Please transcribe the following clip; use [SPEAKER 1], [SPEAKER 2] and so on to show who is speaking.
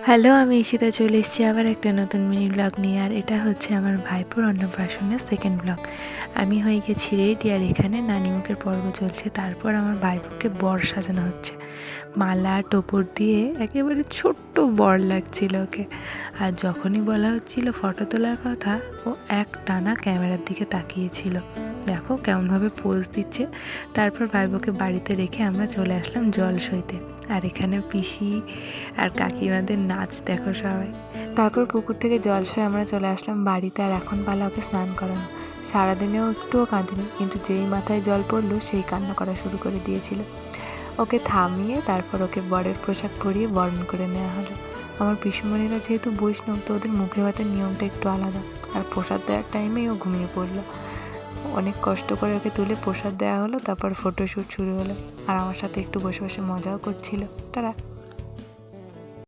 [SPEAKER 1] Hello, আমি ঈশিতা চলে এসেছি আবার একটা নতুন মিনি ব্লগ নিয়ে। আর এটা হচ্ছে আমার ভাইপোর অন্নপ্রাশনের সেকেন্ড ব্লগ। আমি হয়ে গেছি রেডি, আর এখানে নানিমুখের পর্ব চলছে। তারপর আমার ভাইপোকে বর সাজানো হচ্ছে, মালা টোপর দিয়ে একেবারে ছোট্ট বর লাগছিল ওকে। আর যখনই বলা হচ্ছিল ফটো তোলার কথা, ও এক টানা ক্যামেরার দিকে তাকিয়েছিল। দেখো কেমনভাবে পোজ দিচ্ছে। তারপর ভাইপোকে বাড়িতে রেখে আমরা চলে আসলাম জল সইতে। আর এখানে পিসি আর কাকিমাদের নাচ দেখো সবাই। তারপর পুকুর থেকে জল সয়ে আমরা চলে আসলাম বাড়িতে। আর এখন পালা ওকে স্নান করানো। সারাদিনেও একটুও কাঁদেনি, কিন্তু যেই মাথায় জল পড়লো সেই কান্না করা শুরু করে দিয়েছিল। ওকে থামিয়ে তারপর ওকে বরের পোশাক পরিয়ে বরণ করে নেওয়া হলো। আমার পিসুমণিরা যেহেতু বৈষ্ণব, তো ওদের মুখে ভাতের নিয়মটা একটু আলাদা। আর প্রসাদ দেওয়ার টাইমেই ও ঘুমিয়ে পড়লো। অনেক কষ্ট করে ওকে তুলে প্রসাদ দেওয়া হলো, তারপর ফটোশ্যুট শুরু হলো। আর আমার সাথে একটু বসে বসে মজাও করছিল। তারা